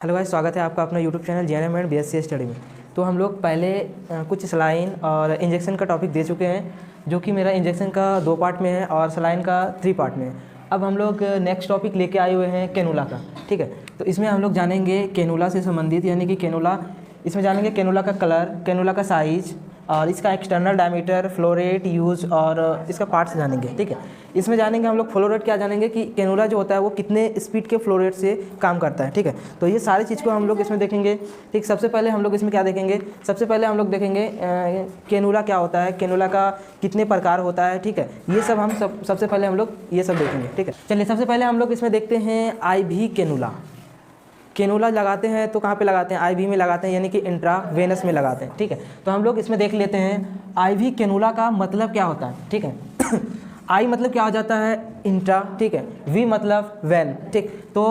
Hello guys, स्वागत है आपका अपना YouTube channel JNM and BSc study में। तो हम लोग पहले कुछ सलाइन और इंजेक्शन का टॉपिक दे चुके हैं, जो कि मेरा इंजेक्शन का 2 पार्ट में है और सलाइन का 3 पार्ट में है। अब हम लोग नेक्स्ट टॉपिक लेके आए हुए हैं कैनुला का। ठीक है, तो इसमें हम लोग जानेंगे कैनुला से संबंधित, यानी कि कैनुला, इसमें जानेंगे कैनुला का कलर, कैनुला का साइज और इसका external diameter, flow rate, use और इसका पार्ट्स जानेंगे। ठीक है, इसमें जानेंगे हम लोग फ्लो रेट क्या जानेंगे कि कैनुला जो होता है वो कितने स्पीड के फ्लो रेट से काम करता है। ठीक है, तो ये सारी चीज़ को हम लोग इसमें देखेंगे। ठीक, सबसे पहले हम लोग इसमें क्या देखेंगे, सबसे पहले हम लोग देखेंगे कैनुला क्या होता है, कैनुला का कितने प्रकार होता है। ठीक है, ये सब हम सबसे पहले हम लोग ये सब देखेंगे। ठीक है, चलिए सबसे पहले हम लोग इसमें देखते हैं आईवी कैनुला। कैनुला लगाते हैं तो कहाँ पे लगाते हैं, आईवी में लगाते हैं, यानी कि इंट्रावेनस में लगाते हैं। ठीक है, तो हम लोग इसमें देख लेते हैं आईवी कैनुला का मतलब क्या होता है। ठीक है, आई मतलब क्या हो जाता है, इंट्रा। ठीक है, वी मतलब वैन। ठीक, तो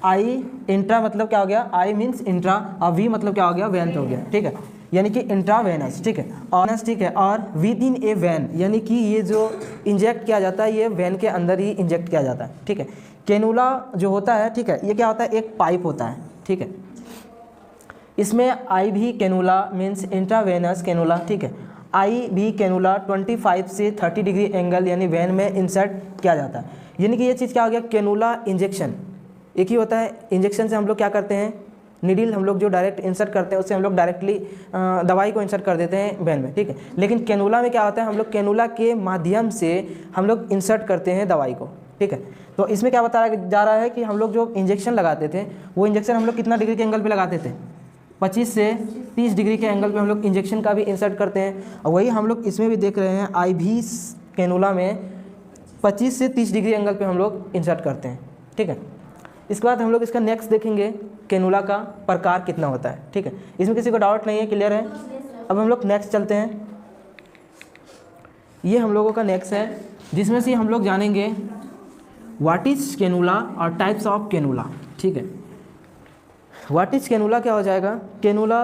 आई इंट्रा मतलब क्या हो गया, आई मीन्स इंट्रा और वी मतलब क्या हो गया, वैन हो गया। ठीक है, यानी कि इंट्रावेनस। ठीक है, ऑनस। ठीक है, और विद इन ए वैन, यानी कि ये जो इंजेक्ट किया जाता है ये वैन के अंदर ही इंजेक्ट किया जाता है। ठीक है, कैनुला जो होता है, ठीक है, ये क्या होता है, एक पाइप होता है। ठीक है, इसमें आई भी कैनुला मीन्स इंट्रावेनस कैनुला। ठीक है, आई भी कैनुला 25 से 30 डिग्री एंगल यानी वैन में इंसर्ट किया जाता है। यानी कि ये चीज़ क्या हो गया, कैनुला इंजेक्शन एक ही होता है। इंजेक्शन से हम लोग क्या करते हैं, नीडल हम लोग जो डायरेक्ट इंसर्ट करते हैं उससे हम लोग डायरेक्टली दवाई को इंसर्ट कर देते हैं वैन में। ठीक है, लेकिन कैनुला में क्या होता है, हम लोग कैनुला के माध्यम से हम लोग इंसर्ट करते हैं दवाई को। ठीक है, तो इसमें क्या बताया जा रहा है कि हम लोग जो इंजेक्शन लगाते थे वो इंजेक्शन हम लोग कितना डिग्री के एंगल पे लगाते थे, 25 से 30 डिग्री के एंगल पे हम लोग इंजेक्शन का भी इंसर्ट करते हैं। और वही हम लोग इसमें भी देख रहे हैं, आईवी कैनुला में 25 से 30 डिग्री एंगल पे हम लोग इंसर्ट करते हैं। ठीक है, इसके बाद हम लोग इसका नेक्स्ट देखेंगे कैनुला का प्रकार कितना होता है। ठीक है, इसमें किसी को डाउट नहीं है, क्लियर है। अब हम लोग नेक्स्ट चलते हैं, ये हम लोगों का नेक्स्ट है, जिसमें से हम लोग जानेंगे व्हाट इज कैनुला और टाइप्स ऑफ कैनुला। ठीक है, व्हाट इज कैनुला क्या हो जाएगा, कैनुला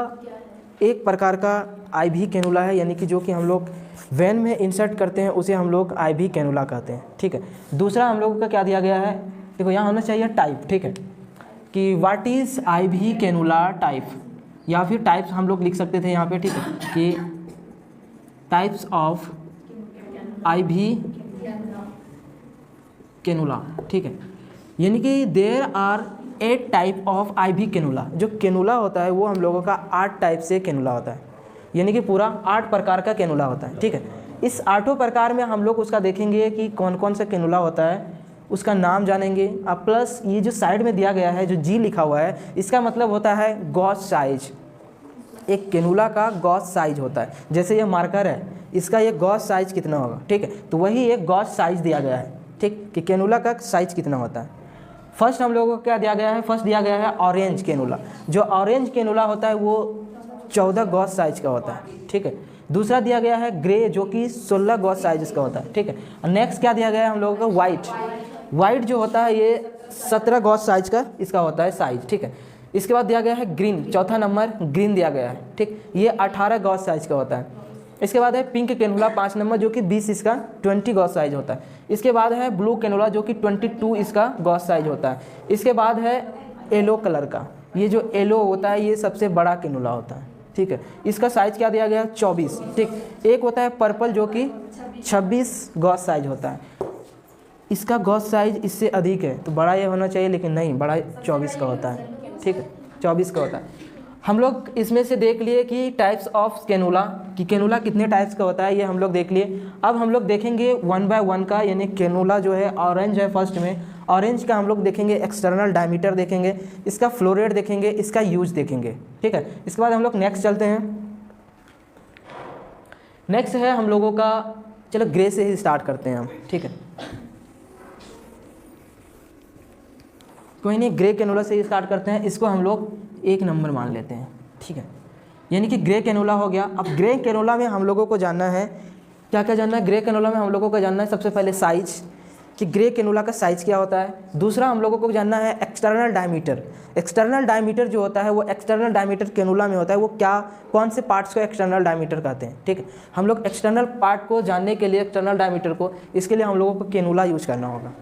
एक प्रकार का आईवी कैनुला है, यानी कि जो कि हम लोग वैन में इंसर्ट करते हैं उसे हम लोग आईवी कैनुला कहते हैं। ठीक है, दूसरा हम लोगों का क्या दिया गया है, देखो यहाँ होना चाहिए टाइप। ठीक है, कि what is IV cannula type, या फिर टाइप्स हम लोग लिख सकते थे यहाँ पे। ठीक है, कि टाइप्स ऑफ आईवी कैनुला। ठीक है, यानी कि there are 8 type of IV cannula. जो कैनुला होता है वो हम लोगों का 8 टाइप से कैनुला होता है, यानी कि पूरा 8 प्रकार का कैनुला होता है। ठीक है, इस 8 प्रकार में हम लोग उसका देखेंगे कि कौन कौन सा कैनुला होता है, उसका नाम जानेंगे। अब प्लस ये जो साइड में दिया गया है जो जी लिखा हुआ है, इसका मतलब होता है गॉस साइज। एक कैनुला का गॉस साइज होता है, जैसे ये मार्कर है, इसका ये गॉस साइज कितना होगा। ठीक है, तो वही एक गॉस साइज दिया गया है। ठीक, कि कैनुला का साइज कितना होता है। फर्स्ट हम लोगों को क्या दिया गया है, फर्स्ट दिया गया है ऑरेंज कैनुला। जो ऑरेंज कैनुला होता है वो 14 गॉस साइज का होता है। ठीक है, दूसरा दिया गया है ग्रे, जो कि 16 गॉस साइज का होता है। ठीक है, नेक्स्ट क्या दिया गया है हम लोगों को, वाइट। वाइट जो होता है ये 17 गॉस साइज का इसका होता है साइज। ठीक है, इसके बाद दिया गया है ग्रीन, चौथा नंबर ग्रीन दिया गया है। ठीक, ये 18 गॉस साइज का होता है। इसके बाद है पिंक कैनुला 5 नंबर, जो कि 20 इसका 20 गॉस साइज होता है। इसके बाद है ब्लू कैनुला, जो कि 22 इसका गॉस साइज होता है। इसके बाद है येलो कलर का, ये जो येलो होता है ये सबसे बड़ा कैनुला होता है। ठीक है, इसका साइज क्या दिया गया है, 24। ठीक, एक होता है पर्पल जो कि 26 गॉस साइज होता है। इसका गॉस साइज इससे अधिक है तो बड़ा ये होना चाहिए, लेकिन नहीं, बड़ा 24 का होता है। ठीक है, 24 का होता है। हम लोग इसमें से देख लिए कि टाइप्स ऑफ कैनुला, कि कैनुला कितने टाइप्स का होता है, ये हम लोग देख लिए। अब हम लोग देखेंगे 1 बाय 1 का, यानी कैनुला जो है ऑरेंज है फर्स्ट में। ऑरेंज का हम लोग देखेंगे एक्सटर्नल डायमीटर देखेंगे, इसका फ्लो रेट देखेंगे, इसका यूज देखेंगे। ठीक है, इसके बाद हम लोग नेक्स्ट चलते हैं। नेक्स्ट है हम लोगों का, चलो ग्रे से ही स्टार्ट करते हैं हम। ठीक है, कोई नहीं, ग्रे कैनुला से ही स्टार्ट करते हैं, इसको हम लोग 1 नंबर मान लेते हैं। ठीक है, यानी कि ग्रे कैनुला हो गया। अब ग्रे कैनुला में हम लोगों को जानना है, क्या क्या जानना है ग्रे कैनुला में हम लोगों को जानना है, सबसे पहले साइज, कि ग्रे कैनुला का साइज क्या होता है। दूसरा हम लोगों को जानना है एक्सटर्नल डायमीटर। एक्सटर्नल डायमीटर जो होता है वो एक्सटर्नल डायमीटर कैनुला में होता है, वो क्या, कौन से पार्ट्स को एक्सटर्नल डायमीटर कहते हैं। ठीक है, हम लोग एक्सटर्नल पार्ट को जानने के लिए, एक्सटर्नल डायमीटर को, इसके लिए हम लोगों को कैनुला यूज करना होगा।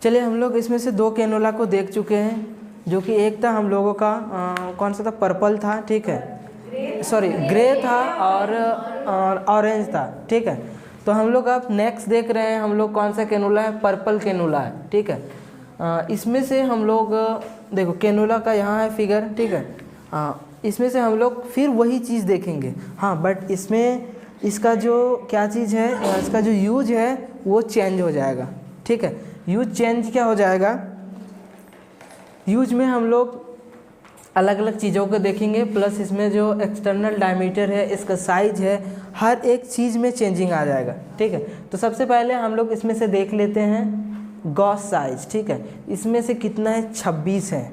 चलिए हम लोग इसमें से 2 कैनुला को देख चुके हैं। जो कि एक था हम लोगों का कौन सा था, पर्पल था, ठीक है, सॉरी ग्रे था और ऑरेंज था, ठीक है। तो हम लोग अब नेक्स्ट देख रहे हैं हम लोग कौन सा कैनुला है, पर्पल कैनुला है, ठीक है। इसमें से हम लोग देखो कैनुला का यहाँ है फिगर, ठीक है। इसमें से हम लोग फिर वही चीज़ देखेंगे, हाँ, बट इसमें इसका जो क्या चीज़ है, इसका जो यूज है वो चेंज हो जाएगा, ठीक है। यूज चेंज क्या हो जाएगा, यूज में हम लोग अलग अलग चीज़ों को देखेंगे, प्लस इसमें जो एक्सटर्नल डायमीटर है, इसका साइज है, हर एक चीज़ में चेंजिंग आ जाएगा, ठीक है। तो सबसे पहले हम लोग इसमें से देख लेते हैं गॉस साइज, ठीक है। इसमें से कितना है, 26 है,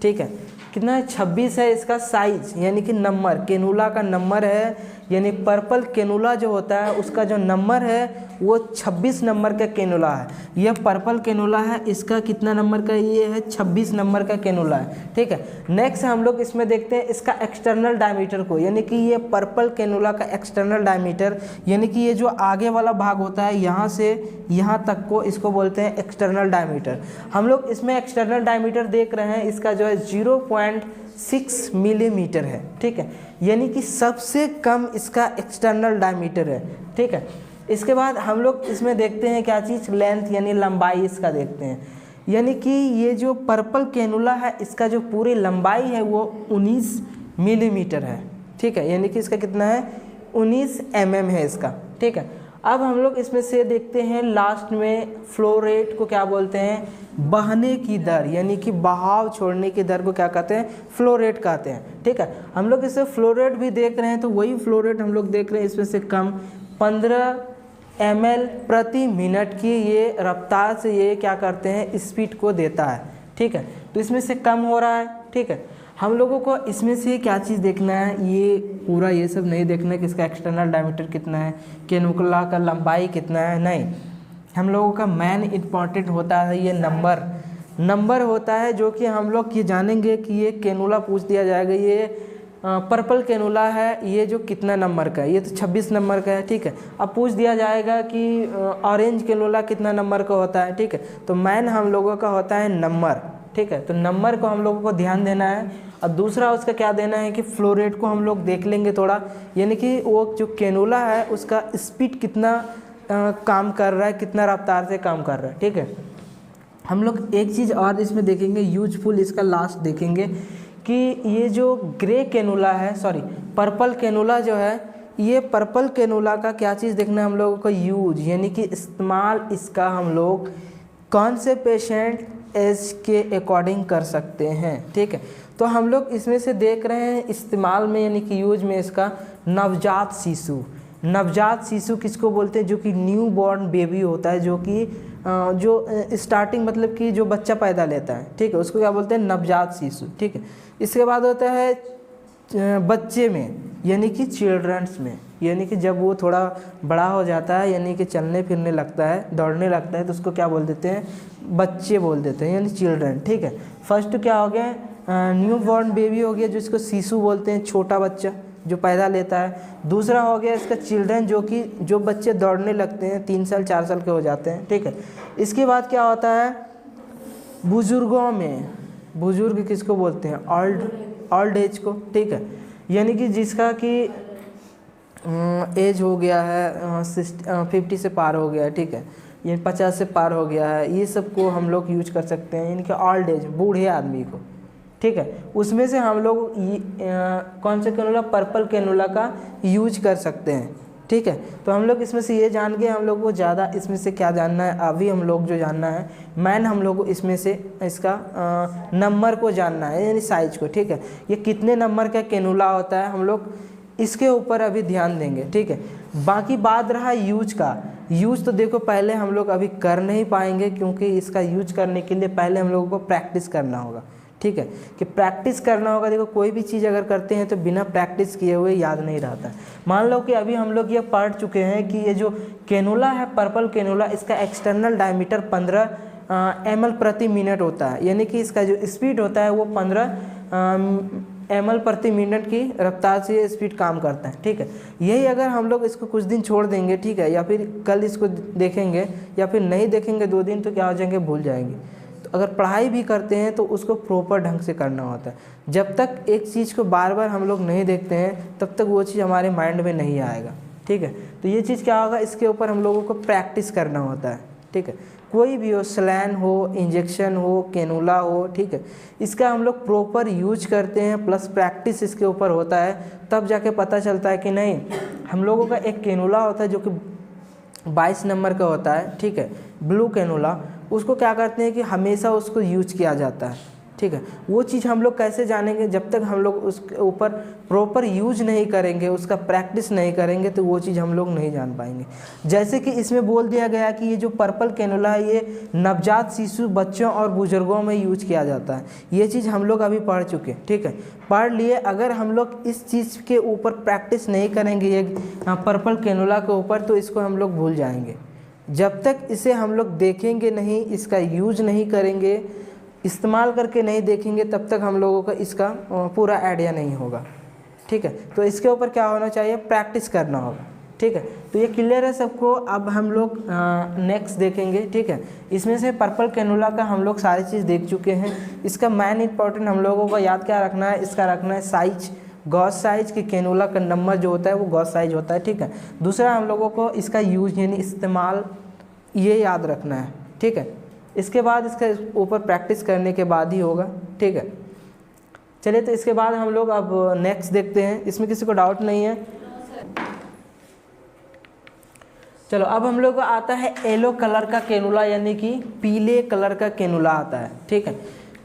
ठीक है। कितना है, 26 है इसका साइज, यानी कि नंबर, कैनुला का नंबर है, यानी पर्पल कैनुला जो होता है उसका जो नंबर है वो 26 नंबर का कैनुला है। यह पर्पल कैनुला है, इसका कितना नंबर का, ये है 26 नंबर का कैनुला है, ठीक है। नेक्स्ट हम लोग इसमें देखते हैं इसका एक्सटर्नल डायमीटर को, यानी कि ये पर्पल कैनुला का एक्सटर्नल डायमीटर, यानी कि ये जो आगे वाला भाग होता है यहाँ से यहाँ तक को, इसको बोलते हैं एक्सटर्नल डायमीटर। हम लोग इसमें एक्सटर्नल डायमीटर देख रहे हैं, इसका जो है 0.6 मिलीमीटर है, ठीक है, यानी कि सबसे कम इसका एक्सटर्नल डायमीटर है, ठीक है। इसके बाद हम लोग इसमें देखते हैं क्या चीज़, लेंथ यानी लंबाई इसका देखते हैं, यानी कि ये जो पर्पल कैनुला है इसका जो पूरी लंबाई है वो 19 मिलीमीटर है, ठीक है, यानी कि इसका कितना है, 19 mm है इसका, ठीक है। अब हम लोग इसमें से देखते हैं लास्ट में फ्लो रेट को क्या बोलते हैं, बहने की दर, यानी कि बहाव छोड़ने की दर को क्या कहते हैं, फ्लो रेट कहते हैं, ठीक है। हम लोग इससे फ्लो रेट भी देख रहे हैं, तो वही फ्लो रेट हम लोग देख रहे हैं, इसमें से कम 15 ml प्रति मिनट की ये रफ्तार से ये क्या करते हैं, स्पीड को देता है, ठीक है। तो इसमें से कम हो रहा है, ठीक है। हम लोगों को इसमें से क्या चीज़ देखना है, ये पूरा ये सब नहीं देखना है कि इसका एक्सटर्नल डायमीटर कितना है, कैनुला का लंबाई कितना है, नहीं। हम लोगों का मेन इम्पॉर्टेंट होता है ये नंबर होता है, जो कि हम लोग ये जानेंगे कि ये कैनुला पूछ दिया जाएगा, ये पर्पल कैनुला है, ये जो कितना नंबर का है, ये तो 26 नंबर का है, ठीक है। अब पूछ दिया जाएगा कि ऑरेंज कैनुला कितना नंबर का होता है, ठीक है। तो मेन हम लोगों का होता है नंबर, ठीक है। तो नंबर को हम लोगों को ध्यान देना है, और दूसरा उसका क्या देना है कि फ्लो रेट को हम लोग देख लेंगे थोड़ा, यानी कि वो जो कैनुला है उसका स्पीड कितना काम कर रहा है, कितना रफ्तार से काम कर रहा है, ठीक है। हम लोग एक चीज़ और इसमें देखेंगे यूजफुल, इसका लास्ट देखेंगे कि ये जो ग्रे कैनुला है, सॉरी पर्पल कैनुला जो है, ये पर्पल कैनुला का क्या चीज़ देखना है हम लोगों को, यूज, यानी कि इस्तेमाल इसका हम लोग कौन से पेशेंट एज के अकॉर्डिंग कर सकते हैं, ठीक है। तो हम लोग इसमें से देख रहे हैं इस्तेमाल में, यानी कि यूज में इसका नवजात शिशु किसको बोलते हैं, जो कि न्यू बॉर्न बेबी होता है, जो कि जो स्टार्टिंग मतलब कि जो बच्चा पैदा लेता है, ठीक है, उसको क्या बोलते हैं, नवजात शिशु, ठीक है। इसके बाद होता है बच्चे में, यानी कि चिल्ड्रंस में, यानी कि जब वो थोड़ा बड़ा हो जाता है, यानी कि चलने फिरने लगता है, दौड़ने लगता है, तो उसको क्या बोल देते हैं, बच्चे बोल देते हैं, यानी चिल्ड्रन, ठीक है। फर्स्ट क्या हो गया, न्यू बॉर्न बेबी हो गया, जिसको शिशु बोलते हैं, छोटा बच्चा जो पैदा लेता है। दूसरा हो गया इसका चिल्ड्रन, जो बच्चे दौड़ने लगते हैं, 3 साल 4 साल के हो जाते हैं, ठीक है। इसके बाद क्या होता है, बुजुर्गों में, बुजुर्ग किसको बोलते हैं, ओल्ड एज को, ठीक है, यानी कि जिसका कि एज हो गया है 50 से पार हो गया है, ठीक है, ये 50 से पार हो गया है, ये सब को हम लोग यूज कर सकते हैं, यानी कि ओल्ड एज, बूढ़े आदमी को, ठीक है। उसमें से हम लोग कौन सा कैनुला, पर्पल कैनुला का यूज कर सकते हैं, ठीक है। तो हम लोग इसमें से ये जान गए, हम लोग को ज़्यादा इसमें से क्या जानना है, अभी हम लोग जो जानना है मैन, हम लोग को इसमें से इसका नंबर को जानना है, यानी साइज को, ठीक है। ये कितने नंबर का कैनुला होता है, हम लोग इसके ऊपर अभी ध्यान देंगे, ठीक है। बाकी बात रहा यूज का, यूज तो देखो पहले हम लोग अभी कर नहीं पाएंगे, क्योंकि इसका यूज करने के लिए पहले हम लोगों को प्रैक्टिस करना होगा, ठीक है, कि प्रैक्टिस करना होगा। देखो कोई भी चीज़ अगर करते हैं तो बिना प्रैक्टिस किए हुए याद नहीं रहता। मान लो कि अभी हम लोग ये पढ़ चुके हैं कि ये जो कैनुला है, पर्पल कैनुला, इसका एक्सटर्नल डायमीटर 15 ml प्रति मिनट होता है, यानी कि इसका जो स्पीड होता है वो 15 ml प्रति मिनट की रफ्तार से ये स्पीड काम करता है, ठीक है। यही अगर हम लोग इसको कुछ दिन छोड़ देंगे, ठीक है, या फिर कल इसको देखेंगे या फिर नहीं देखेंगे 2 दिन, तो क्या हो जाएंगे, भूल जाएंगे। तो अगर पढ़ाई भी करते हैं तो उसको प्रॉपर ढंग से करना होता है। जब तक एक चीज़ को बार बार हम लोग नहीं देखते हैं तब तक वो चीज़ हमारे माइंड में नहीं आएगा, ठीक है। तो ये चीज़ क्या होगा, इसके ऊपर हम लोगों को प्रैक्टिस करना होता है, ठीक है। कोई भी हो, सलाइन हो, इंजेक्शन हो, कैनुला हो, ठीक है, इसका हम लोग प्रॉपर यूज करते हैं प्लस प्रैक्टिस इसके ऊपर होता है, तब जाके पता चलता है कि नहीं। हम लोगों का एक कैनुला होता है जो कि 22 नंबर का होता है, ठीक है, ब्लू कैनुला। उसको क्या करते हैं कि हमेशा उसको यूज किया जाता है, ठीक है। वो चीज़ हम लोग कैसे जानेंगे, जब तक हम लोग उसके ऊपर प्रॉपर यूज नहीं करेंगे, उसका प्रैक्टिस नहीं करेंगे तो वो चीज़ हम लोग नहीं जान पाएंगे। जैसे कि इसमें बोल दिया गया कि ये जो पर्पल कैनुला है ये नवजात शिशु, बच्चों और बुजुर्गों में यूज किया जाता है। ये चीज़ हम लोग अभी पढ़ चुके, ठीक है, पढ़ लिए। अगर हम लोग इस चीज़ के ऊपर प्रैक्टिस नहीं करेंगे ये पर्पल कैनुला के ऊपर तो इसको हम लोग भूल जाएंगे। जब तक इसे हम लोग देखेंगे नहीं, इसका यूज नहीं करेंगे, इस्तेमाल करके नहीं देखेंगे, तब तक हम लोगों का इसका पूरा आइडिया नहीं होगा, ठीक है। तो इसके ऊपर क्या होना चाहिए, प्रैक्टिस करना होगा, ठीक है। तो ये क्लियर है सबको। अब हम लोग नेक्स्ट देखेंगे, ठीक है। इसमें से पर्पल कैनुला का हम लोग सारी चीज़ देख चुके हैं। इसका मेन इंपॉर्टेंट हम लोगों को याद क्या रखना है, इसका रखना है साइज, गॉस साइज की कैनुला का नंबर जो होता है वो गॉस साइज होता है, ठीक है। दूसरा हम लोगों को इसका यूज यानी इस्तेमाल ये याद रखना है, ठीक है। इसके बाद इसका ऊपर प्रैक्टिस करने के बाद ही होगा, ठीक है। चलिए तो इसके बाद हम लोग अब नेक्स्ट देखते हैं। इसमें किसी को डाउट नहीं है? चलो अब हम लोग को आता है येलो कलर का कैनुला, यानी कि पीले कलर का कैनुला आता है, ठीक है।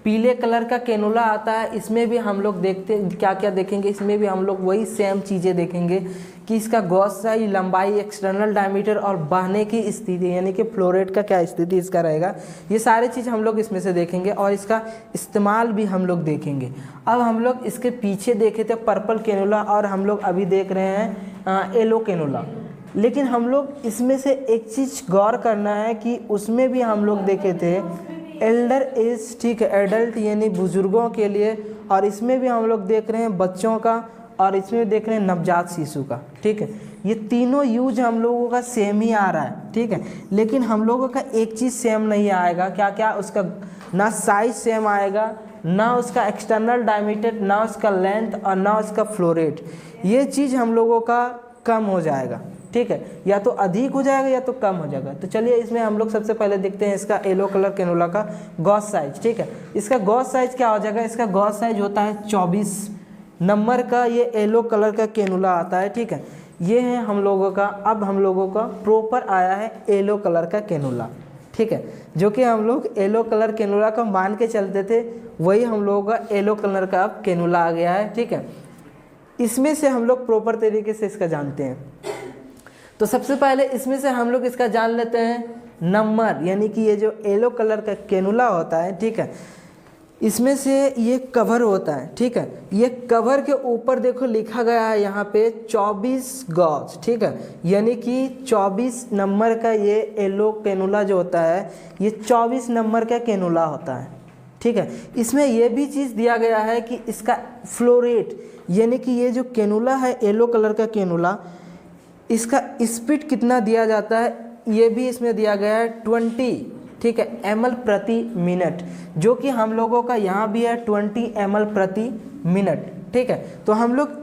पीले कलर का कैनुला आता है। इसमें भी हम लोग देखते क्या क्या देखेंगे, इसमें भी हम लोग वही सेम चीज़ें देखेंगे कि इसका गॉस साइज, लंबाई, एक्सटर्नल डायमीटर और बहने की स्थिति यानी कि फ्लो रेट का क्या स्थिति इसका रहेगा, ये सारी चीज़ हम लोग इसमें से देखेंगे और इसका इस्तेमाल भी हम लोग देखेंगे। अब हम लोग इसके पीछे देखे थे पर्पल कैनुला और हम लोग अभी देख रहे हैं येलो कैनुला। लेकिन हम लोग इसमें से एक चीज़ गौर करना है कि उसमें भी हम लोग देखे थे एल्डर एज, ठीक है, एडल्ट यानी बुजुर्गों के लिए, और इसमें भी हम लोग देख रहे हैं बच्चों का और इसमें देख रहे हैं नवजात शिशु का, ठीक है। ये तीनों यूज हम लोगों का सेम ही आ रहा है, ठीक है। लेकिन हम लोगों का एक चीज़ सेम नहीं आएगा, क्या क्या, उसका ना साइज सेम आएगा, ना उसका एक्सटर्नल डायमीटर, ना उसका लेंथ और ना उसका फ्लो रेट। ये चीज़ हम लोगों का कम हो जाएगा, ठीक है, या तो अधिक हो जाएगा या तो कम हो जाएगा। तो चलिए इसमें हम लोग सबसे पहले देखते हैं इसका येलो कलर कैनुला का गॉस साइज, ठीक है। इसका गॉस साइज क्या हो जाएगा, इसका गॉस साइज होता है 24 नंबर का। ये येलो कलर का कैनुला आता है, ठीक है। ये है हम लोगों का, अब हम लोगों का प्रॉपर आया है येलो कलर का कैनुला, ठीक है, जो कि हम लोग येलो कलर कैनुला का मान के चलते थे, वही हम लोगों का येलो कलर का अब कैनुला आ गया है, ठीक है। इसमें से हम लोग प्रॉपर तरीके से इसका जानते हैं। तो सबसे पहले इसमें से हम लोग इसका जान लेते हैं नंबर, यानी कि ये जो येलो कलर का कैनुला होता है, ठीक है, इसमें से ये कवर होता है, ठीक है। ये कवर के ऊपर देखो लिखा गया है यहाँ पे 24 गॉज, ठीक है, यानी कि 24 नंबर का ये येलो कैनुला जो होता है ये 24 नंबर का कैनुला होता है, ठीक है। इसमें ये भी चीज़ दिया गया है कि इसका फ्लो रेट, यानी कि ये जो कैनुला है येलो कलर का कैनुला, इसका स्पीड कितना दिया जाता है ये भी इसमें दिया गया है 20, ठीक है, ml प्रति मिनट, जो कि हम लोगों का यहाँ भी है 20 ml प्रति मिनट, ठीक है। तो हम लोग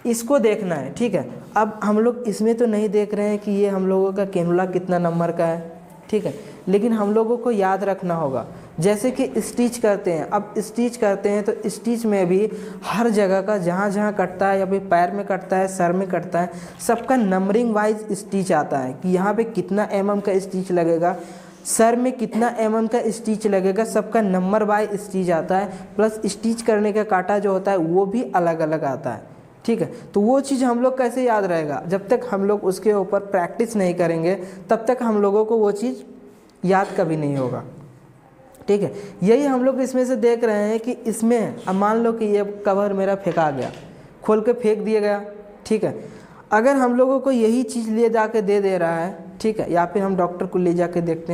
इसको देखना है, ठीक है। अब हम लोग इसमें तो नहीं देख रहे हैं कि ये हम लोगों का कैनुला कितना नंबर का है, ठीक है, लेकिन हम लोगों को याद रखना होगा। जैसे कि स्टिच करते हैं, अब स्टिच करते हैं तो स्टिच में भी हर जगह का जहाँ जहाँ कटता है, या फिर पैर में कटता है, सर में कटता है, सबका नंबरिंग वाइज स्टिच आता है कि यहाँ पे कितना mm का स्टिच लगेगा, सर में कितना mm का स्टिच लगेगा, सबका नंबर वाइज स्टिच आता है। प्लस स्टिच करने का कांटा जो होता है वो भी अलग अलग आता है, ठीक है। तो वो चीज़ हम लोग कैसे याद रहेगा, जब तक हम लोग उसके ऊपर प्रैक्टिस नहीं करेंगे तब तक हम लोगों को वो चीज़ याद कभी नहीं होगा, ठीक है। यही हम लोग इसमें से देख रहे हैं कि इसमें अब मान लो कि ये कवर मेरा फेंका गया, खोल के फेंक दिया गया, ठीक है। अगर हम लोगों को यही चीज़ ले जाके दे रहा है, ठीक है, या फिर हम डॉक्टर को ले जाके देते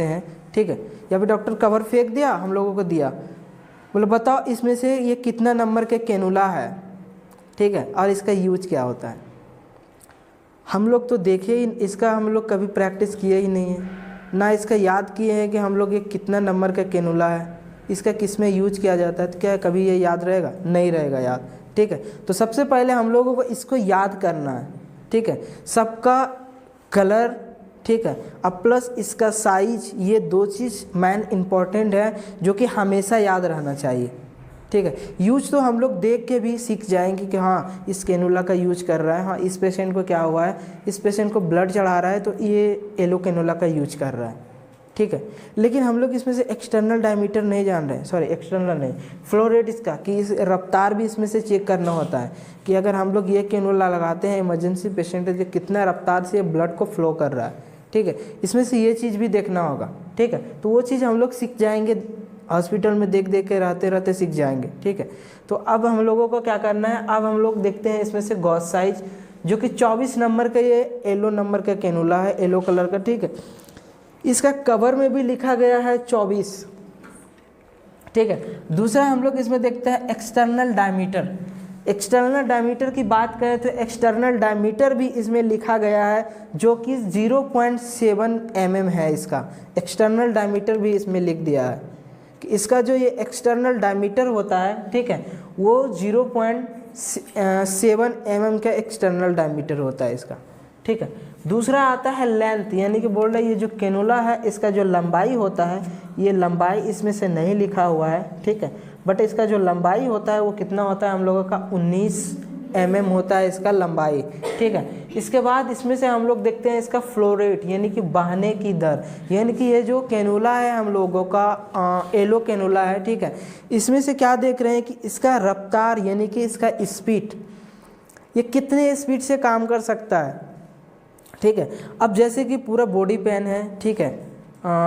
हैं, ठीक है, या फिर डॉक्टर कवर फेंक दिया, हम लोगों को दिया, बोले बताओ इसमें से ये कितना नंबर के कैनुला है, ठीक है, और इसका यूज क्या होता है। हम लोग तो देखे ही, इसका हम लोग कभी प्रैक्टिस किए ही नहीं है, ना इसका याद किए हैं कि हम लोग ये कितना नंबर का कैनुला है, इसका किस में यूज किया जाता है, तो क्या कभी ये याद रहेगा? नहीं रहेगा याद। ठीक है, तो सबसे पहले हम लोगों को इसको याद करना है। ठीक है, सबका कलर, ठीक है, अब प्लस इसका साइज, ये दो चीज़ मेन इम्पॉर्टेंट है जो कि हमेशा याद रहना चाहिए। ठीक है, यूज तो हम लोग देख के भी सीख जाएंगे कि हाँ इस कैनुला का यूज कर रहा है, हाँ इस पेशेंट को क्या हुआ है, इस पेशेंट को ब्लड चढ़ा रहा है तो ये येलो कैनुला का यूज कर रहा है। ठीक है, लेकिन हम लोग इसमें से एक्सटर्नल डायमीटर नहीं जान रहे हैं, सॉरी एक्सटर्नल नहीं, फ्लो रेट इसका, कि इस रफ्तार भी इसमें से चेक करना होता है कि अगर हम लोग ये कैनुला लगाते हैं इमरजेंसी पेशेंट है, कितना रफ्तार से ब्लड को फ्लो कर रहा है। ठीक है, इसमें से ये चीज़ भी देखना होगा। ठीक है, तो वो चीज़ हम लोग सीख जाएंगे, हॉस्पिटल में देख देख के रहते रहते सीख जाएंगे। ठीक है, तो अब हम लोगों को क्या करना है, अब हम लोग देखते हैं इसमें से गॉस साइज, जो कि 24 नंबर का ये येलो नंबर का कैनुला है, येलो कलर का। ठीक है, इसका कवर में भी लिखा गया है 24। ठीक है, दूसरा हम लोग इसमें देखते हैं एक्सटर्नल डायमीटर। एक्सटर्नल डायमीटर की बात करें तो एक्सटर्नल डायमीटर भी इसमें लिखा गया है जो कि 0.7 mm है। इसका एक्सटर्नल डायमीटर भी इसमें लिख दिया है कि इसका जो ये एक्सटर्नल डायमीटर होता है, ठीक है, वो 0.7 mm का एक्सटर्नल डायमीटर होता है इसका। ठीक है, दूसरा आता है लेंथ, यानी कि बोल रहे ये जो कैनुला है इसका जो लंबाई होता है, ये लंबाई इसमें से नहीं लिखा हुआ है। ठीक है, बट इसका जो लंबाई होता है वो कितना होता है हम लोगों का 19 mm होता है इसका लंबाई। ठीक है, इसके बाद इसमें से हम लोग देखते हैं इसका फ्लो रेट, यानी कि बहने की दर, यानी कि ये जो कैनुला है हम लोगों का येलो कैनुला है। ठीक है, इसमें से क्या देख रहे हैं कि इसका रफ्तार, यानी कि इसका स्पीड, ये कितने स्पीड से काम कर सकता है। ठीक है, अब जैसे कि पूरा बॉडी पेन है, ठीक है,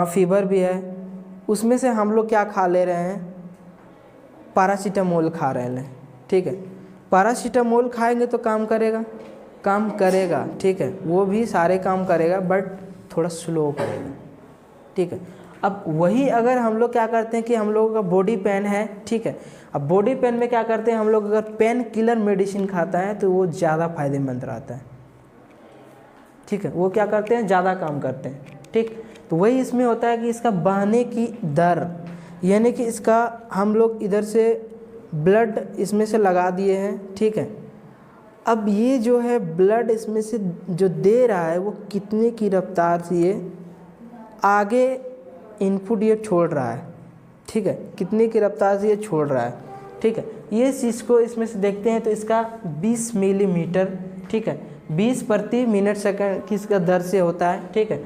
फीवर भी है, उसमें से हम लोग क्या खा ले रहे हैं, पैरासीटामोल खा रहे हैं। ठीक है, पैरासीटामोल खाएंगे तो काम करेगा, काम करेगा। ठीक है, वो भी सारे काम करेगा बट थोड़ा स्लो करेगा। ठीक है, अब वही अगर हम लोग क्या करते हैं कि हम लोगों का बॉडी पेन है, ठीक है, अब बॉडी पेन में क्या करते हैं हम लोग, अगर पेन किलर मेडिसिन खाता है तो वो ज़्यादा फायदेमंद रहता है। ठीक है, वो क्या करते हैं, ज़्यादा काम करते हैं। ठीक, तो वही इसमें होता है कि इसका बहने की दर, यानी कि इसका हम लोग इधर से ब्लड इसमें से लगा दिए हैं। ठीक है, अब ये जो है ब्लड इसमें से जो दे रहा है वो कितने की रफ्तार से ये आगे इनपुट ये छोड़ रहा है। ठीक है, कितने की रफ्तार से ये छोड़ रहा है। ठीक है, ये चीज़ को इसमें से देखते हैं तो इसका 20 मिलीमीटर, ठीक है, 20 प्रति मिनट सेकंड की इसका दर से होता है। ठीक है,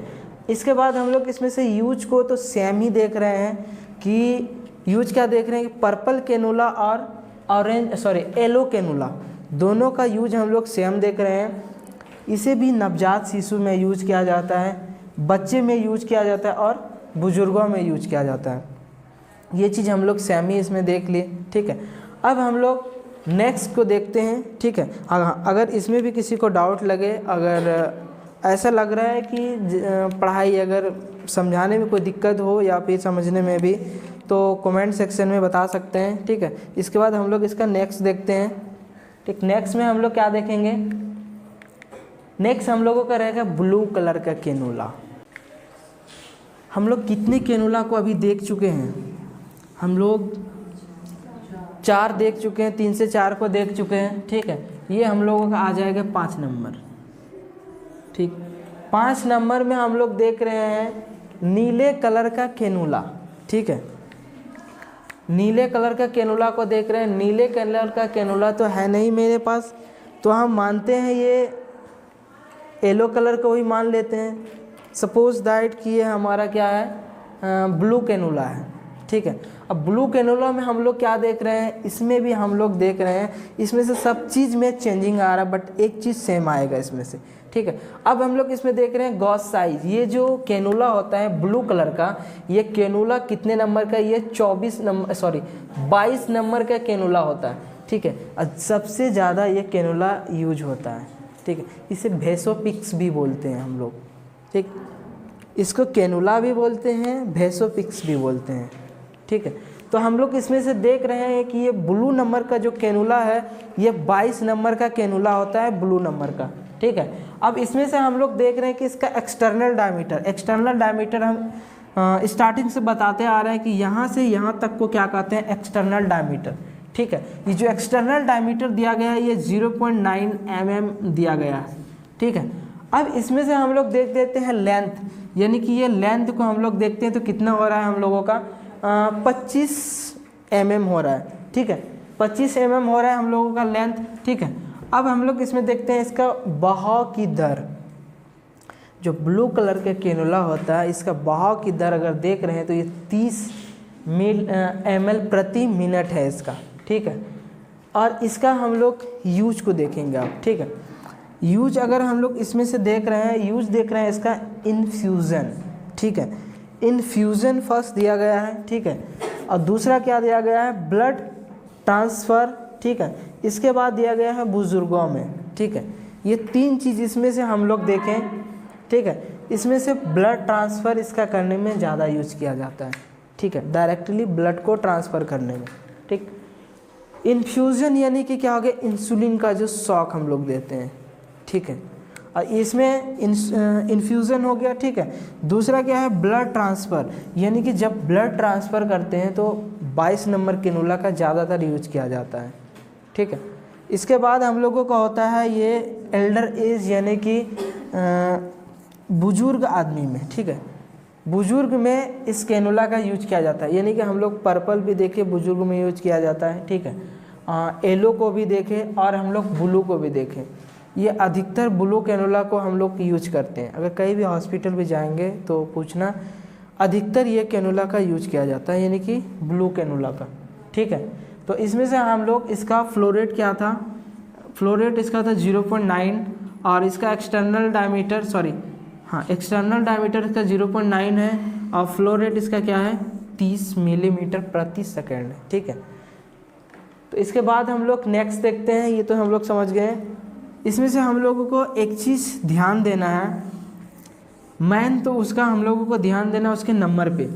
इसके बाद हम लोग इसमें से यूज को तो सेम ही देख रहे हैं कि यूज क्या देख रहे हैं कि पर्पल कैनुला और येलो कैनुला, दोनों का यूज हम लोग सेम देख रहे हैं। इसे भी नवजात शिशु में यूज किया जाता है, बच्चे में यूज किया जाता है और बुजुर्गों में यूज किया जाता है। ये चीज़ हम लोग सेम ही इसमें देख लिए। ठीक है, अब हम लोग नेक्स्ट को देखते हैं। ठीक है, अगर इसमें भी किसी को डाउट लगे, अगर ऐसा लग रहा है कि पढ़ाई अगर समझाने में कोई दिक्कत हो या फिर समझने में भी, तो कमेंट सेक्शन में बता सकते हैं। ठीक है, इसके बाद हम लोग इसका नेक्स्ट देखते हैं। ठीक, नेक्स्ट में हम लोग क्या देखेंगे, नेक्स्ट हम लोगों का रहेगा ब्लू कलर का कैनुला। हम लोग कितने कैनुला को अभी देख चुके हैं, हम लोग 4 देख चुके हैं, 3 से 4 को देख चुके हैं। ठीक है, ये हम लोगों का आ जाएगा 5 नंबर। ठीक, 5 नंबर में हम लोग देख रहे हैं नीले कलर का कैनुला। ठीक है, नीले कलर का कैनुला को देख रहे हैं। नीले कलर का कैनुला तो है नहीं मेरे पास, तो हम मानते हैं ये येलो कलर को ही मान लेते हैं। सपोज दैट कि ये हमारा क्या है, ब्लू कैनुला है। ठीक है, अब ब्लू कैनुला में हम लोग क्या देख रहे हैं, इसमें भी हम लोग देख रहे हैं इसमें से सब चीज़ में चेंजिंग आ रहा है, बट एक चीज़ सेम आएगा इसमें से। ठीक है, अब हम लोग इसमें देख रहे हैं गॉस साइज। ये जो कैनुला होता है ब्लू कलर का, ये कैनुला कितने नंबर का, ये 22 नंबर का कैनुला होता है। ठीक है, और सबसे ज़्यादा ये कैनुला यूज होता है। ठीक है, इसे वेसोपिक्स भी बोलते हैं हम लोग। ठीक, इसको कैनुला भी बोलते हैं, वेसोपिक्स भी बोलते हैं। ठीक है, तो हम लोग इसमें से देख रहे हैं कि ये ब्लू नंबर का जो कैनुला है, ये 22 नंबर का कैनुला होता है, ब्लू नंबर का। ठीक है। अब इसमें से हम लोग देख रहे हैं कि इसका एक्सटर्नल डायमीटर हम स्टार्टिंग से बताते आ रहे हैं कि यहाँ से यहाँ तक को क्या कहते हैं, एक्सटर्नल डायमीटर, ठीक है। ये जो एक्सटर्नल डायमीटर दिया गया है ये 0.9 mm दिया गया है, ठीक है। अब इसमें से हम लोग देख देते हैं लेंथ, यानी कि ये लेंथ को हम लोग देखते हैं तो कितना हो रहा है हम लोगों का 25 mm हो रहा है, ठीक है। 25 mm हो रहा है हम लोगों का लेंथ, ठीक है। अब हम लोग इसमें देखते हैं इसका बहाव की दर, जो ब्लू कलर का कैनुला होता है इसका बहाव की दर अगर देख रहे हैं तो ये 30 ml प्रति मिनट है इसका, ठीक है। और इसका हम लोग यूज को देखेंगे आप, ठीक है। यूज अगर हम लोग इसमें से देख रहे हैं, यूज देख रहे हैं इसका इन्फ्यूज़न, ठीक है। इन्फ्यूज़न फर्स्ट दिया गया है, ठीक है। और दूसरा क्या दिया गया है, ब्लड ट्रांसफ़र, ठीक है। इसके बाद दिया गया है बुज़ुर्गों में, ठीक है। ये 3 चीज़ इसमें से हम लोग देखें, ठीक है। इसमें से ब्लड ट्रांसफ़र इसका करने में ज़्यादा यूज किया जाता है, ठीक है, डायरेक्टली ब्लड को ट्रांसफ़र करने में, ठीक। इन्फ्यूज़न यानी कि क्या हो गया, इंसुलिन का जो शॉक हम लोग देते हैं, ठीक है। और इसमें इन्फ्यूज़न हो गया, ठीक है। दूसरा क्या है, ब्लड ट्रांसफ़र, यानी कि जब ब्लड ट्रांसफ़र करते हैं तो 22 नंबर कैनुला का ज़्यादातर यूज किया जाता है, ठीक है। इसके बाद हम लोगों का होता है ये एल्डर एज, यानी कि बुजुर्ग आदमी में, ठीक है। बुजुर्ग में इस कैनुला का यूज किया जाता है, यानी कि हम लोग पर्पल भी देखे बुजुर्ग में यूज किया जाता है, ठीक है। येलो को भी देखें और हम लोग ब्लू को भी देखें। ये अधिकतर ब्लू कैनुला को हम लोग यूज करते हैं, अगर कहीं भी हॉस्पिटल भी जाएंगे तो पूछना, अधिकतर ये कैनुला का यूज किया जाता है, यानी कि ब्लू कैनुला का, ठीक है। तो इसमें से हम लोग इसका फ्लो रेट क्या था, फ्लो रेट इसका था 0.9 और इसका एक्सटर्नल डायमीटर एक्सटर्नल डायमीटर इसका 0.9 है और फ्लो रेट इसका क्या है 30 मिलीमीटर प्रति सेकेंड है, ठीक है। तो इसके बाद हम लोग नेक्स्ट देखते हैं, ये तो हम लोग समझ गए। इसमें से हम लोगों को एक चीज़ ध्यान देना है, मैन तो उसका हम लोगों को ध्यान देना है उसके नंबर पे,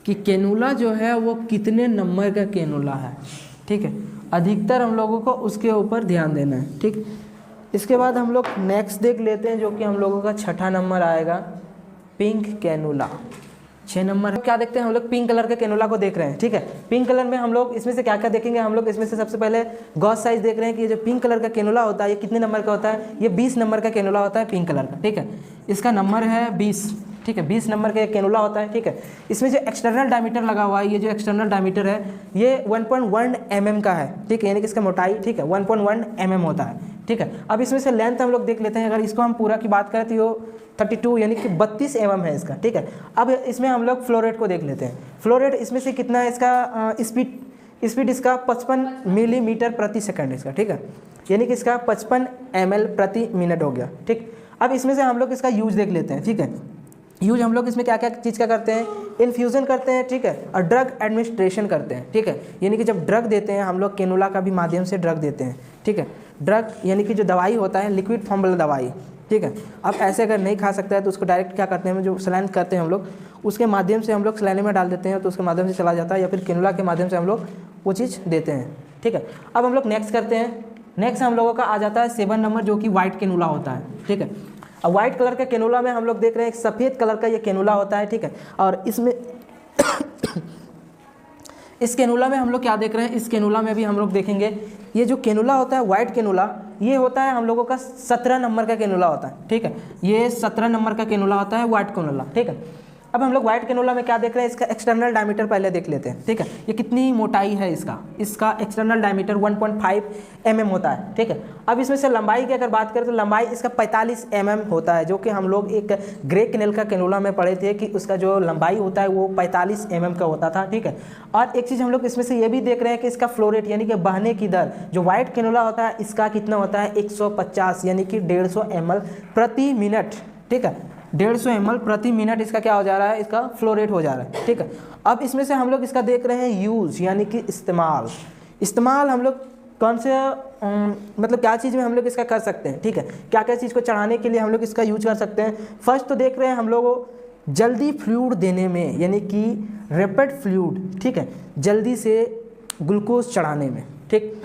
कि कैनुला जो है वो कितने नंबर का कैनुला है, ठीक है। अधिकतर हम लोगों को उसके ऊपर ध्यान देना है, ठीक। इसके बाद हम लोग नेक्स्ट देख लेते हैं, जो कि हम लोगों का 6ठा नंबर आएगा, पिंक कैनुला। 6 नंबर क्या देखते हैं हम लोग, पिंक कलर के कैनुला को देख रहे हैं, ठीक है। पिंक कलर में हम लोग इसमें से क्या क्या देखेंगे, हम लोग इसमें से सबसे पहले गॉस साइज देख रहे हैं कि ये जो पिंक कलर का कैनुला होता है ये कितने नंबर का होता है, ये 20 नंबर का कैनुला होता है पिंक कलर का, ठीक है। इसका नंबर है 20, ठीक है, 20 नंबर का कैनुला होता है, ठीक है। इसमें जो एक्सटर्नल डायमीटर लगा हुआ है, ये जो एक्सटर्नल डायमीटर है ये 1.1 mm का है, ठीक है, यानी कि इसका मोटाई, ठीक है, 1.1 mm होता है, ठीक है। अब इसमें से लेंथ हम लोग देख लेते हैं, अगर इसको हम पूरा की बात करें तो ये 32 यानी कि 32 mm है इसका, ठीक है। अब इसमें हम लोग फ्लो रेट को देख लेते हैं। फ्लो रेट इसमें से कितना है, इसका स्पीड इसका 55 मिलीमीटर प्रति सेकंड इसका, ठीक है, यानी कि इसका 55 ml प्रति मिनट हो गया, ठीक। अब इसमें से हम लोग इसका यूज देख लेते हैं, ठीक है। यूज हम लोग इसमें क्या क्या चीज़ का करते हैं, इन्फ्यूज़न करते हैं, ठीक है, और ड्रग एडमिनिस्ट्रेशन करते हैं, ठीक है, यानी कि जब ड्रग देते हैं हम लोग कैनुला का भी माध्यम से ड्रग देते हैं, ठीक है। ड्रग यानी कि जो दवाई होता है लिक्विड फॉर्म वाला दवाई, ठीक है। अब ऐसे अगर नहीं खा सकता है तो उसको डायरेक्ट क्या करते हैं, जो सलाइन करते हैं हम लोग उसके माध्यम से हम लोग सलाइन में डाल देते हैं तो उसके माध्यम से चला जाता है, या फिर कैनुला के माध्यम से हम लोग वो चीज़ देते हैं, ठीक है। अब हम लोग नेक्स्ट करते हैं। नेक्स्ट हम लोगों का आ जाता है 7 नंबर, जो कि वाइट कैनुला होता है, ठीक है। अब वाइट कलर के कैनुला में हम लोग देख रहे हैं एक सफ़ेद कलर का ये कैनुला होता है, ठीक है। और इसमें इस कैनुला में हम लोग क्या देख रहे हैं, इस कैनुला में भी हम लोग देखेंगे ये जो कैनुला होता है वाइट कैनुला, ये होता है हम लोगों का 17 नंबर का कैनुला होता है, ठीक है। ये 17 नंबर का कैनुला होता है वाइट कैनुला, ठीक है। अब हम लोग वाइट कैनुला में क्या देख रहे हैं, इसका एक्सटर्नल डायमीटर पहले देख लेते हैं, ठीक है। ये कितनी मोटाई है इसका एक्सटर्नल डायमीटर 1.5 mm होता है, ठीक है। अब इसमें से लंबाई की अगर बात करें तो लंबाई इसका 45 mm होता है, जो कि हम लोग एक ग्रे कैनेल का कैनुला में पढ़े थे कि उसका जो लंबाई होता है वो 45 mm का होता था, ठीक है। और एक चीज़ हम लोग इसमें से ये भी देख रहे हैं कि इसका फ्लो रेट यानी कि बहने की दर, जो वाइट कैनुला होता है इसका कितना होता है 150 यानी कि 150 ml प्रति मिनट, ठीक है। 150 ml प्रति मिनट इसका क्या हो जा रहा है, इसका फ्लो रेट हो जा रहा है, ठीक है। अब इसमें से हम लोग इसका देख रहे हैं यूज़ यानी कि इस्तेमाल हम लोग कौन से मतलब क्या चीज़ में हम लोग इसका कर सकते हैं, ठीक है। क्या क्या चीज़ को चढ़ाने के लिए हम लोग इसका यूज कर सकते हैं। फर्स्ट तो देख रहे हैं हम लोग जल्दी फ्लूइड देने में, यानी कि रैपिड फ्लूइड, ठीक है, जल्दी से ग्लूकोज चढ़ाने में, ठीक।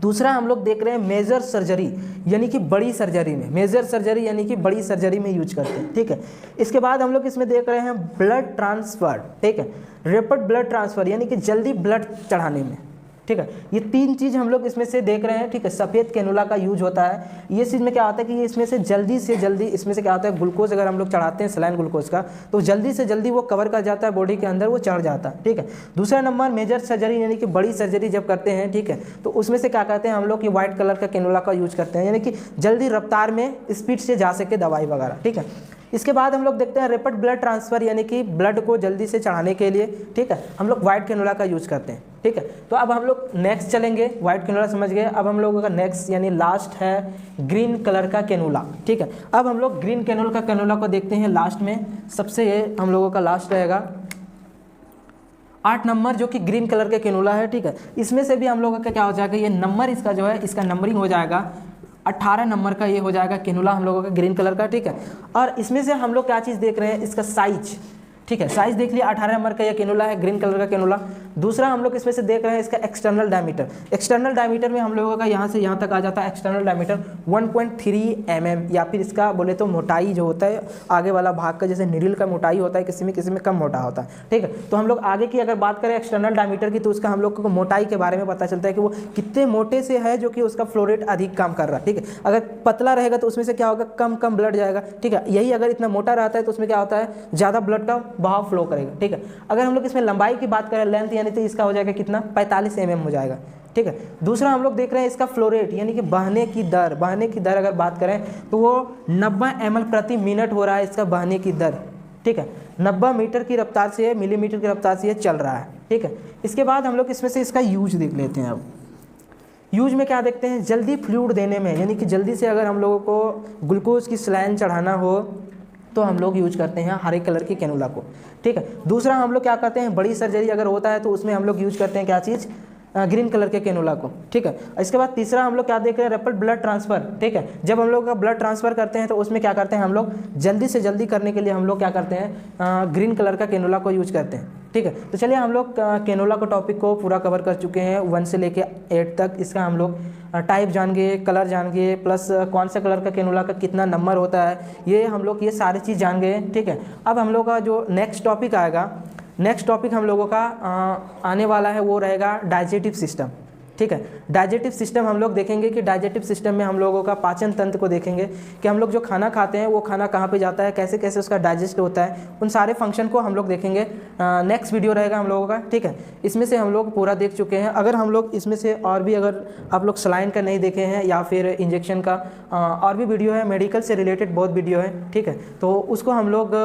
दूसरा हम लोग देख रहे हैं मेजर सर्जरी यानी कि बड़ी सर्जरी में, मेजर सर्जरी यानी कि बड़ी सर्जरी में यूज करते हैं, ठीक है। इसके बाद हम लोग इसमें देख रहे हैं ब्लड ट्रांसफ़र, ठीक है, रैपिड ब्लड ट्रांसफ़र यानी कि जल्दी ब्लड चढ़ाने में, ठीक है। ये 3 चीज़ हम लोग इसमें से देख रहे हैं, ठीक है। सफ़ेद कैनुला का यूज होता है, ये चीज़ में क्या होता है कि ये इसमें से जल्दी इसमें से क्या होता है, ग्लूकोज अगर हम लोग चढ़ाते हैं सलाइन ग्लूकोज का, तो जल्दी से जल्दी वो कवर कर जाता है बॉडी के अंदर, वो चढ़ जाता है, ठीक है। दूसरा नंबर मेजर सर्जरी यानी कि बड़ी सर्जरी जब करते हैं, ठीक है, तो उसमें से क्या कहते हैं हम लोग कि व्हाइट कलर का कैनुला का यूज करते हैं, यानी कि जल्दी रफ्तार में स्पीड से जा सके दवाई वगैरह, ठीक है। इसके बाद हम लोग देखते हैं रैपिड ब्लड ट्रांसफ़र यानी कि ब्लड को जल्दी से चढ़ाने के लिए, ठीक है, हम लोग व्हाइट कैनुला का यूज करते हैं, ठीक है। तो अब हम लोग नेक्स्ट चलेंगे, व्हाइट कैनुला समझ गए। अब हम लोगों का नेक्स्ट यानी लास्ट है ग्रीन कलर का कैनुला, ठीक है। अब हम लोग ग्रीन कैनुला को देखते हैं लास्ट में, सबसे ये हम लोगों का लास्ट रहेगा 8 नंबर जो कि ग्रीन कलर का कैनुला है, ठीक है। इसमें से भी हम लोगों का क्या हो जाएगा, ये नंबर इसका जो है इसका नंबरिंग हो जाएगा 18 नंबर का, ये हो जाएगा कैनुला हम लोगों का ग्रीन कलर का, ठीक है। और इसमें से हम लोग क्या चीज़ देख रहे हैं, इसका साइज, ठीक है, साइज देख लिया 18 नंबर का ये कैनुला है, ग्रीन कलर का कैनुला। दूसरा हम लोग इसमें से देख रहे हैं इसका एक्सटर्नल डायमीटर। एक्सटर्नल डायमीटर में हम लोगों का यहाँ से यहाँ तक आ जाता है एक्सटर्नल डायमीटर 1.3 mm, या फिर इसका बोले तो मोटाई जो होता है आगे वाला भाग का, जैसे निरिल का मोटाई होता है, किसी में कम मोटा होता है, ठीक है। तो हम लोग आगे की अगर बात करें एक्सटर्नल डायमीटर की, तो उसका हम लोग को मोटाई के बारे में पता चलता है कि वो कितने मोटे से है, जो कि उसका फ्लो रेट अधिक काम कर रहा है, ठीक है। अगर पतला रहेगा तो उसमें से क्या होगा, कम ब्लड जाएगा, ठीक है। यही अगर इतना मोटा रहता है तो उसमें क्या होता है, ज़्यादा ब्लड का बहाव फ्लो करेगा, ठीक है। अगर हम लोग इसमें लंबाई की बात करें, लेंथ यानी तो इसका हो जाएगा कितना, 45 mm हो जाएगा, ठीक है। दूसरा हम लोग देख रहे हैं इसका फ्लो रेट यानी कि बहने की दर अगर बात करें तो वो 90 ml प्रति मिनट हो रहा है इसका बहने की दर, ठीक है। 90 मीटर की रफ्तार से, मिलीमीटर की रफ्तार से ये चल रहा है, ठीक है। इसके बाद हम लोग इसमें से इसका यूज देख लेते हैं। अब यूज में क्या देखते हैं, जल्दी फ्लूइड देने में, यानी कि जल्दी से अगर हम लोगों को ग्लूकोज की सलाइन चढ़ाना हो तो हम लोग यूज करते हैं हरे कलर की कैनुला को, ठीक है। दूसरा हम लोग क्या करते हैं, बड़ी सर्जरी अगर होता है तो उसमें हम लोग यूज करते हैं क्या चीज़, ग्रीन कलर के कैनुला को, ठीक है। इसके बाद तीसरा हम लोग क्या देख रहे हैं, रैपिड ब्लड ट्रांसफ़र, ठीक है। जब हम लोग का ब्लड ट्रांसफ़र करते हैं तो उसमें क्या करते हैं हम लोग, जल्दी से जल्दी करने के लिए हम लोग क्या करते हैं, ग्रीन कलर का कैनुला को यूज करते हैं, ठीक है। तो चलिए हम लोग कैनुला को टॉपिक को पूरा कवर कर चुके हैं 1 से लेके 8 तक। इसका हम लोग टाइप जान गए, कलर जान गए, प्लस कौन सा कलर का कैनुला का कितना नंबर होता है, ये हम लोग ये सारी चीज़ जान गए, ठीक है। अब हम लोग का जो नेक्स्ट टॉपिक आएगा, नेक्स्ट टॉपिक हम लोगों का आने वाला है वो रहेगा डाइजेस्टिव सिस्टम, ठीक है। डाइजेस्टिव सिस्टम हम लोग देखेंगे कि डाइजेस्टिव सिस्टम में हम लोगों का पाचन तंत्र को देखेंगे कि हम लोग जो खाना खाते हैं वो खाना कहाँ पे जाता है, कैसे कैसे उसका डाइजेस्ट होता है, उन सारे फंक्शन को हम लोग देखेंगे। नेक्स्ट वीडियो रहेगा हम लोगों का, ठीक है। इसमें से हम लोग पूरा देख चुके हैं। अगर हम लोग इसमें से और भी अगर आप लोग सलाइन का नहीं देखे हैं या फिर इंजेक्शन का और भी वीडियो है, मेडिकल से रिलेटेड बहुत वीडियो है, ठीक है, तो उसको हम लोग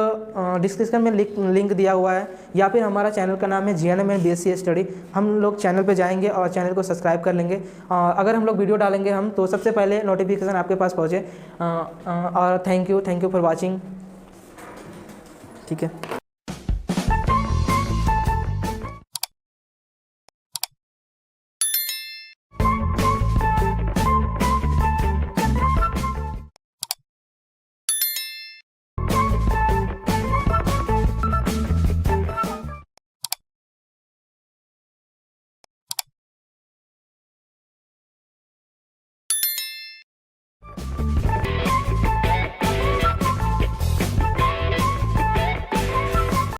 डिस्क्रिप्शन में लिंक दिया हुआ है, या फिर हमारा चैनल का नाम है GNM एंड BSc स्टडी। हम लोग चैनल पर जाएंगे और चैनल को सब्सक्राइब कर लेंगे। अगर हम लोग वीडियो डालेंगे हम तो सबसे पहले नोटिफिकेशन आपके पास पहुँचे। और थैंक यू फॉर वॉचिंग, ठीक है।